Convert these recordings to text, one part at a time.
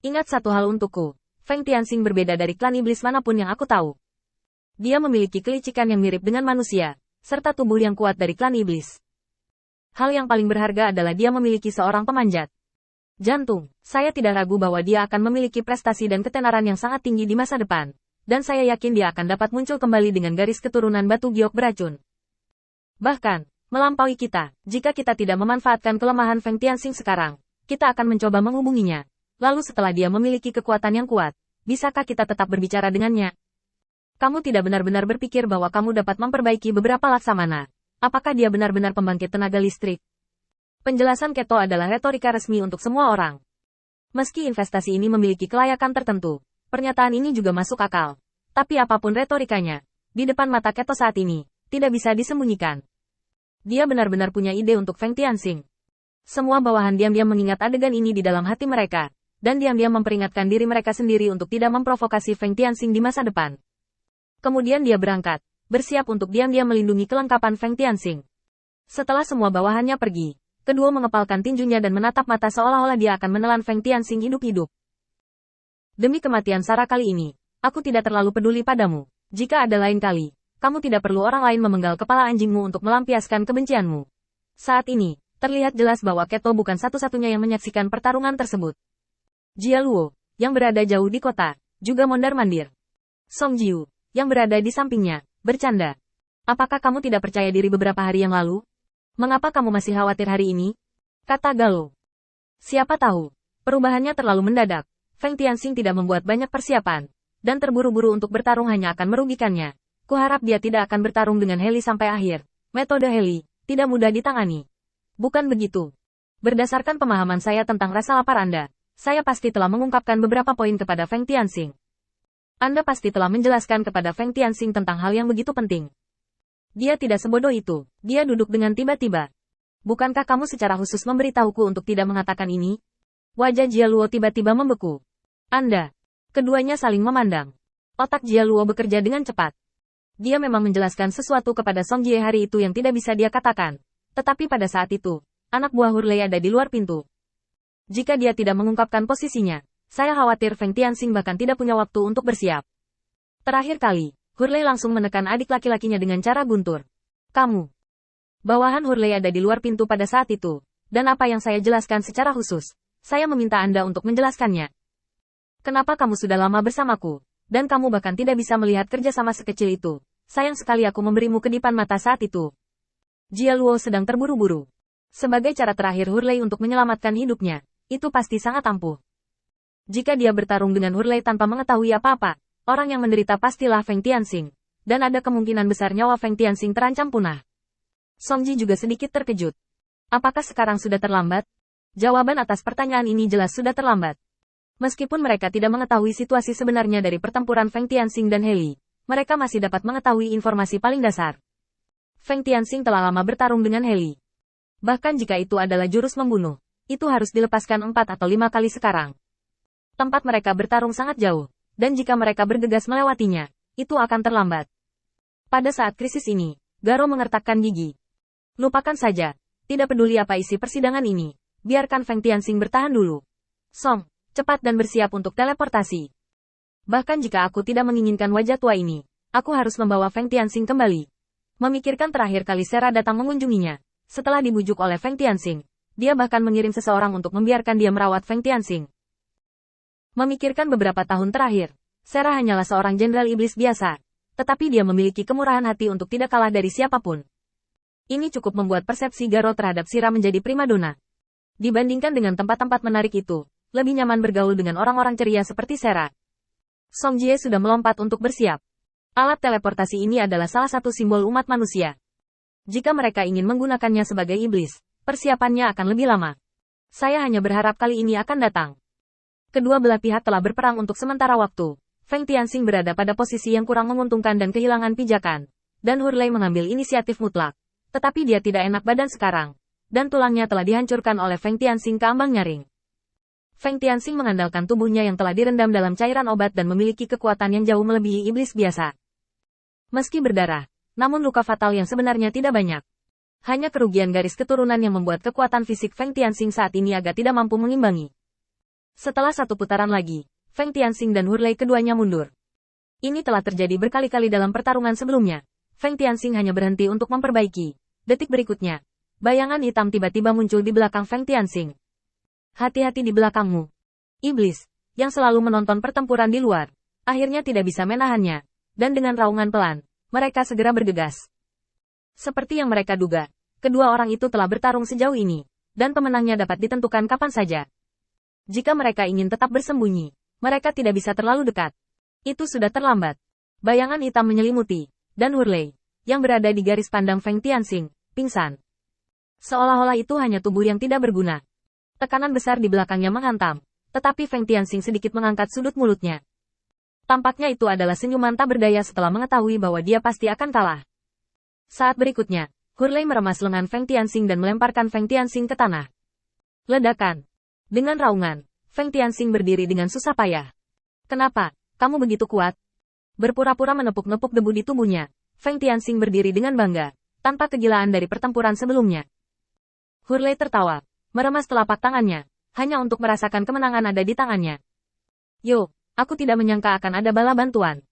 Ingat satu hal untukku, Feng Tianxing berbeda dari klan iblis manapun yang aku tahu. Dia memiliki kelicikan yang mirip dengan manusia, serta tubuh yang kuat dari klan iblis. Hal yang paling berharga adalah dia memiliki seorang pemanjat jantung. Saya tidak ragu bahwa dia akan memiliki prestasi dan ketenaran yang sangat tinggi di masa depan. Dan saya yakin dia akan dapat muncul kembali dengan garis keturunan batu giok beracun. Bahkan, melampaui kita, jika kita tidak memanfaatkan kelemahan Feng Tianxing sekarang, kita akan mencoba menghubunginya. Lalu setelah dia memiliki kekuatan yang kuat, bisakah kita tetap berbicara dengannya? Kamu tidak benar-benar berpikir bahwa kamu dapat memperbaiki beberapa laksamana. Apakah dia benar-benar pembangkit tenaga listrik? Penjelasan Keto adalah retorika resmi untuk semua orang. Meski investasi ini memiliki kelayakan tertentu, pernyataan ini juga masuk akal. Tapi apapun retorikanya, di depan mata Keto saat ini, tidak bisa disembunyikan. Dia benar-benar punya ide untuk Feng Tianxing. Semua bawahan diam-diam mengingat adegan ini di dalam hati mereka, dan diam-diam memperingatkan diri mereka sendiri untuk tidak memprovokasi Feng Tianxing di masa depan. Kemudian dia berangkat, bersiap untuk diam-diam melindungi kelengkapan Feng Tianxing. Setelah semua bawahannya pergi, kedua mengepalkan tinjunya dan menatap mata seolah-olah dia akan menelan Feng Tianxing hidup-hidup. Demi kematian Sarah kali ini, aku tidak terlalu peduli padamu. Jika ada lain kali, kamu tidak perlu orang lain memenggal kepala anjingmu untuk melampiaskan kebencianmu. Saat ini, terlihat jelas bahwa Keto bukan satu-satunya yang menyaksikan pertarungan tersebut. Jia Luo, yang berada jauh di kota, juga mondar-mandir. Song Jiu, yang berada di sampingnya, bercanda. Apakah kamu tidak percaya diri beberapa hari yang lalu? Mengapa kamu masih khawatir hari ini? Kata Galo. Siapa tahu, perubahannya terlalu mendadak. Feng Tianxing tidak membuat banyak persiapan, dan terburu-buru untuk bertarung hanya akan merugikannya. Kuharap dia tidak akan bertarung dengan Heli sampai akhir. Metode Heli, tidak mudah ditangani. Bukan begitu. Berdasarkan pemahaman saya tentang rasa lapar Anda, saya pasti telah mengungkapkan beberapa poin kepada Feng Tianxing. Anda pasti telah menjelaskan kepada Feng Tianxing tentang hal yang begitu penting. Dia tidak sebodoh itu. Dia duduk dengan tiba-tiba. Bukankah kamu secara khusus memberitahuku untuk tidak mengatakan ini? Wajah Jia Luo tiba-tiba membeku. Anda. Keduanya saling memandang. Otak Jia Luo bekerja dengan cepat. Dia memang menjelaskan sesuatu kepada Song Jie hari itu yang tidak bisa dia katakan. Tetapi pada saat itu, anak buah Hurley ada di luar pintu. Jika dia tidak mengungkapkan posisinya, saya khawatir Feng Tianxing bahkan tidak punya waktu untuk bersiap. Terakhir kali, Hurley langsung menekan adik laki-lakinya dengan cara guntur. Kamu. Bawahan Hurley ada di luar pintu pada saat itu, dan apa yang saya jelaskan secara khusus, saya meminta Anda untuk menjelaskannya. Kenapa kamu sudah lama bersamaku, dan kamu bahkan tidak bisa melihat kerjasama sekecil itu? Sayang sekali aku memberimu kedipan mata saat itu. Jia Luo sedang terburu-buru. Sebagai cara terakhir Hurley untuk menyelamatkan hidupnya, itu pasti sangat ampuh. Jika dia bertarung dengan Hurley tanpa mengetahui apa-apa, orang yang menderita pastilah Feng Tianxing, dan ada kemungkinan besar nyawa Feng Tianxing terancam punah. Song Ji juga sedikit terkejut. Apakah sekarang sudah terlambat? Jawaban atas pertanyaan ini jelas sudah terlambat. Meskipun mereka tidak mengetahui situasi sebenarnya dari pertempuran Feng Tianxing dan Heli, mereka masih dapat mengetahui informasi paling dasar. Feng Tianxing telah lama bertarung dengan Heli. Bahkan jika itu adalah jurus membunuh, itu harus dilepaskan 4 atau 5 kali sekarang. Tempat mereka bertarung sangat jauh, dan jika mereka bergegas melewatinya, itu akan terlambat. Pada saat krisis ini, Garo mengertakkan gigi. Lupakan saja, tidak peduli apa isi persidangan ini, biarkan Feng Tianxing bertahan dulu. Song, cepat dan bersiap untuk teleportasi. Bahkan jika aku tidak menginginkan wajah tua ini, aku harus membawa Feng Tianxing kembali. Memikirkan terakhir kali Sera datang mengunjunginya, setelah dibujuk oleh Feng Tianxing, dia bahkan mengirim seseorang untuk membiarkan dia merawat Feng Tianxing. Memikirkan beberapa tahun terakhir, Sera hanyalah seorang jenderal iblis biasa, tetapi dia memiliki kemurahan hati untuk tidak kalah dari siapapun. Ini cukup membuat persepsi Garo terhadap Sira menjadi primadona. Dibandingkan dengan tempat-tempat menarik itu, lebih nyaman bergaul dengan orang-orang ceria seperti Sera. Song Jie sudah melompat untuk bersiap. Alat teleportasi ini adalah salah satu simbol umat manusia. Jika mereka ingin menggunakannya sebagai iblis, persiapannya akan lebih lama. Saya hanya berharap kali ini akan datang. Kedua belah pihak telah berperang untuk sementara waktu. Feng Tianxing berada pada posisi yang kurang menguntungkan dan kehilangan pijakan. Dan Hurley mengambil inisiatif mutlak. Tetapi dia tidak enak badan sekarang. Dan tulangnya telah dihancurkan oleh Feng Tianxing ke ambang nyaring. Feng Tianxing mengandalkan tubuhnya yang telah direndam dalam cairan obat dan memiliki kekuatan yang jauh melebihi iblis biasa. Meski berdarah, namun luka fatal yang sebenarnya tidak banyak. Hanya kerugian garis keturunan yang membuat kekuatan fisik Feng Tianxing saat ini agak tidak mampu mengimbangi. Setelah satu putaran lagi, Feng Tianxing dan Hurley keduanya mundur. Ini telah terjadi berkali-kali dalam pertarungan sebelumnya. Feng Tianxing hanya berhenti untuk memperbaiki. Detik berikutnya, bayangan hitam tiba-tiba muncul di belakang Feng Tianxing. Hati-hati di belakangmu. Iblis, yang selalu menonton pertempuran di luar, akhirnya tidak bisa menahannya. Dan dengan raungan pelan, mereka segera bergegas. Seperti yang mereka duga, kedua orang itu telah bertarung sejauh ini, dan pemenangnya dapat ditentukan kapan saja. Jika mereka ingin tetap bersembunyi, mereka tidak bisa terlalu dekat. Itu sudah terlambat. Bayangan hitam menyelimuti, dan Hurley, yang berada di garis pandang Feng Tianxing, pingsan. Seolah-olah itu hanya tubuh yang tidak berguna. Tekanan besar di belakangnya menghantam, tetapi Feng Tianxing sedikit mengangkat sudut mulutnya. Tampaknya itu adalah senyuman tak berdaya setelah mengetahui bahwa dia pasti akan kalah. Saat berikutnya, Hurley meremas lengan Feng Tianxing dan melemparkan Feng Tianxing ke tanah. Ledakan. Dengan raungan, Feng Tianxing berdiri dengan susah payah. Kenapa, kamu begitu kuat? Berpura-pura menepuk-nepuk debu di tubuhnya, Feng Tianxing berdiri dengan bangga, tanpa kegilaan dari pertempuran sebelumnya. Hurley tertawa, meremas telapak tangannya, hanya untuk merasakan kemenangan ada di tangannya. Yo, aku tidak menyangka akan ada bala bantuan.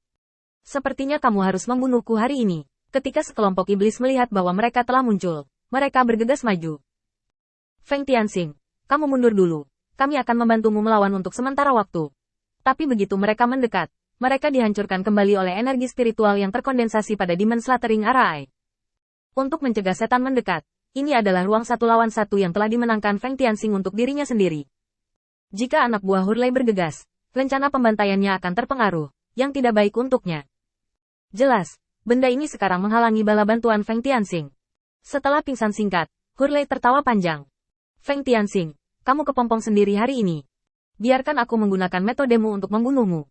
Sepertinya kamu harus membunuhku hari ini. Ketika sekelompok iblis melihat bahwa mereka telah muncul, mereka bergegas maju. Feng Tianxing, kamu mundur dulu. Kami akan membantumu melawan untuk sementara waktu. Tapi begitu mereka mendekat, mereka dihancurkan kembali oleh energi spiritual yang terkondensasi pada Demon Slaughtering Arai. Untuk mencegah setan mendekat, ini adalah ruang 1 lawan 1 yang telah dimenangkan Feng Tianxing untuk dirinya sendiri. Jika anak buah Hurley bergegas, rencana pembantaiannya akan terpengaruh, yang tidak baik untuknya. Jelas. Benda ini sekarang menghalangi bala bantuan Feng Tianxing. Setelah pingsan singkat, Hurley tertawa panjang. Feng Tianxing, kamu kepompong sendiri hari ini. Biarkan aku menggunakan metodemu untuk membunuhmu.